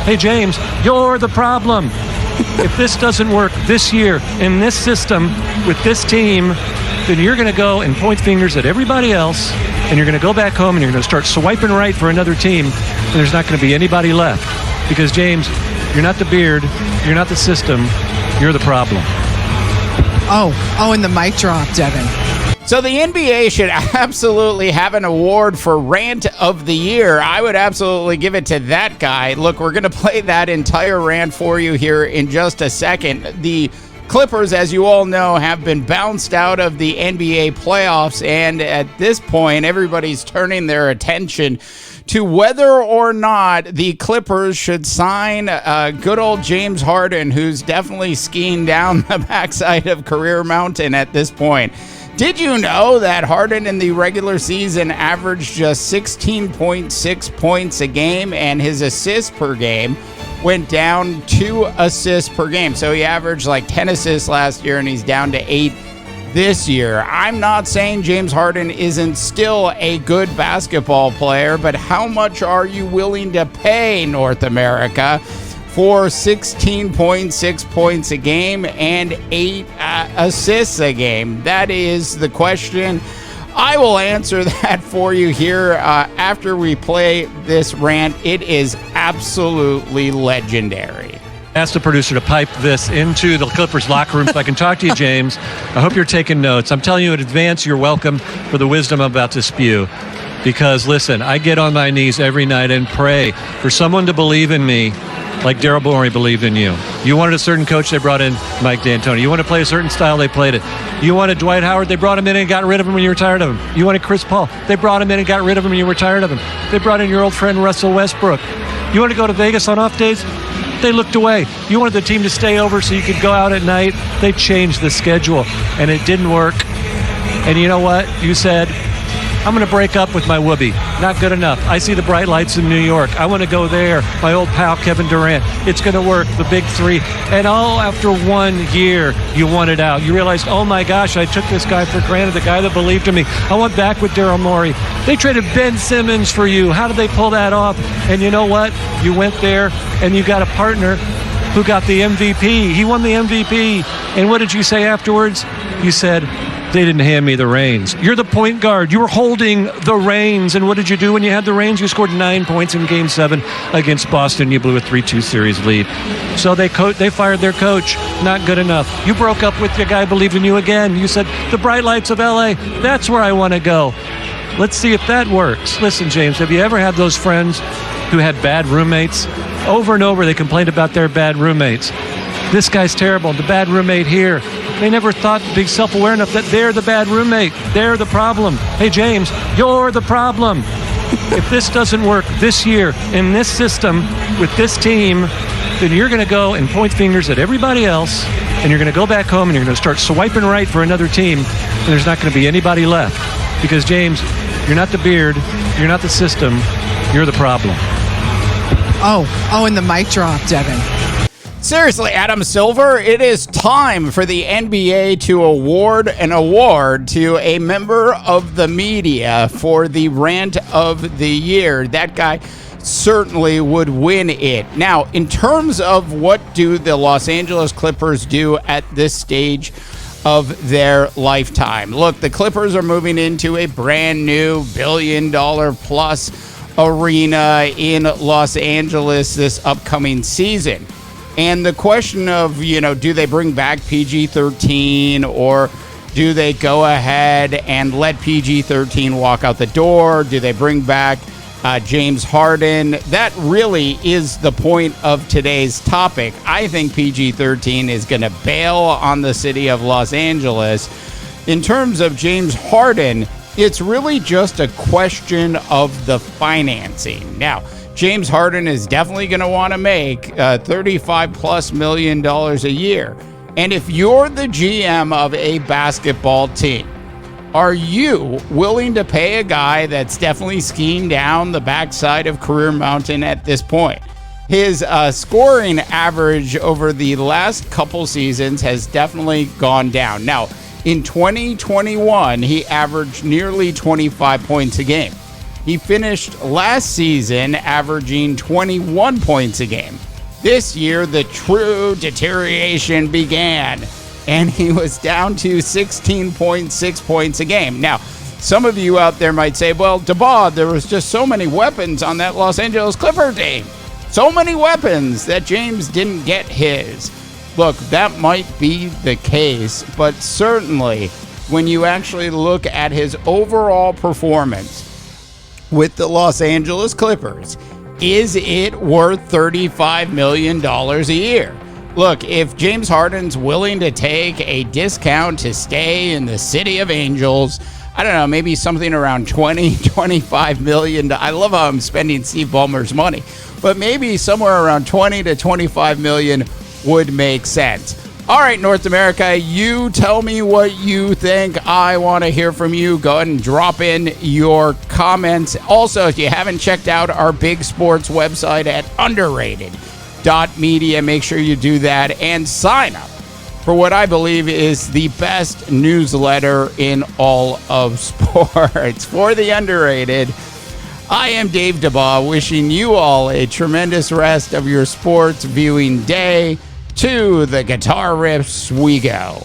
Hey, James, you're the problem. If this doesn't work this year in this system with this team, then you're going to go and point fingers at everybody else, and you're going to go back home and you're going to start swiping right for another team, and there's not going to be anybody left. Because, James, you're not the beard, you're not the system, you're the problem. And the mic drop, Devin. So the NBA should absolutely have an award for Rant of the Year. I would absolutely give it to that guy. Look, we're going to play that entire rant for you here in just a second. The Clippers, as you all know, have been bounced out of the NBA playoffs, and at this point, everybody's turning their attention to whether or not the Clippers should sign good old James Harden, who's definitely skiing down the backside of Career Mountain at this point. Did you know that Harden in the regular season averaged just 16.6 points a game, and his assists per game went down 2 assists per game? So he averaged like 10 assists last year, and he's down to 8 this year. I'm not saying James Harden isn't still a good basketball player, but how much are you willing to pay, North America, for 16.6 points a game and 8 assists a game? That is the question. I will answer that for you here after we play this rant. It is absolutely legendary. Ask the producer to pipe this into the Clippers locker room so I can talk to you, James. I hope you're taking notes. I'm telling you in advance, you're welcome for the wisdom I'm about to spew. Because, listen, I get on my knees every night and pray for someone to believe in me like Daryl Morey believed in you. You wanted a certain coach, they brought in Mike D'Antoni. You wanted to play a certain style, they played it. You wanted Dwight Howard, they brought him in and got rid of him when you were tired of him. You wanted Chris Paul, they brought him in and got rid of him when you were tired of him. They brought in your old friend Russell Westbrook. You wanted to go to Vegas on off days? They looked away. You wanted the team to stay over so you could go out at night? They changed the schedule, and it didn't work. And you know what? You said, I'm going to break up with my whoopee. Not good enough. I see the bright lights in New York. I want to go there. My old pal, Kevin Durant. It's going to work. The big three. And all after 1 year, you wanted out. You realized, oh my gosh, I took this guy for granted, the guy that believed in me. I went back with Daryl Morey. They traded Ben Simmons for you. How did they pull that off? And you know what? You went there and you got a partner who got the MVP. He won the MVP. And what did you say afterwards? You said, they didn't hand me the reins. You're the point guard. You were holding the reins. And what did you do when you had the reins? You scored 9 points in Game 7 against Boston. You blew a 3-2 series lead. So they fired their coach. Not good enough. You broke up with your guy, believed in you again. You said, the bright lights of LA, that's where I want to go. Let's see if that works. Listen, James, have you ever had those friends who had bad roommates? Over and over, they complained about their bad roommates. This guy's terrible. The bad roommate here. They never thought to be self-aware enough that they're the bad roommate. They're the problem. Hey, James, you're the problem. If this doesn't work this year in this system with this team, then you're going to go and point fingers at everybody else, and you're going to go back home and you're going to start swiping right for another team, and there's not going to be anybody left. Because, James, you're not the beard, you're not the system, you're the problem. And the mic drop, Devin. Seriously, Adam Silver, it is time for the NBA to award an award to a member of the media for the Rant of the Year. That guy certainly would win it. Now, in terms of what do the Los Angeles Clippers do at this stage of their lifetime? Look, the Clippers are moving into a brand new $1 billion plus arena in Los Angeles this upcoming season. And the question of, do they bring back PG-13 or do they go ahead and let PG-13 walk out the door? Do they bring back James Harden? That really is the point of today's topic. I think PG-13 is going to bail on the city of Los Angeles. In terms of James Harden, it's really just a question of the financing. Now, James Harden is definitely going to want to make $35+ million a year. And if you're the GM of a basketball team, are you willing to pay a guy that's definitely skiing down the backside of Career Mountain at this point? His scoring average over the last couple seasons has definitely gone down. Now, in 2021, he averaged nearly 25 points a game. He finished last season averaging 21 points a game. This year, the true deterioration began, and he was down to 16.6 points a game. Now, some of you out there might say, well, DeBaugh, there was just so many weapons on that Los Angeles Clippers team. So many weapons that James didn't get his. Look, that might be the case, but certainly when you actually look at his overall performance with the Los Angeles Clippers, is it worth $35 million a year? Look, if James Harden's willing to take a discount to stay in the City of Angels, I don't know, maybe something around $25 million. I love how I'm spending Steve Ballmer's money, but maybe somewhere around $20 to $25 million would make sense. All right, North America, you tell me what you think. I want to hear from you. Go ahead and drop in your comments. Also, if you haven't checked out our big sports website at underrated.media, make sure you do that and sign up for what I believe is the best newsletter in all of sports. For the Underrated, I am Dave DeBaugh, wishing you all a tremendous rest of your sports viewing day. To the guitar riffs we go.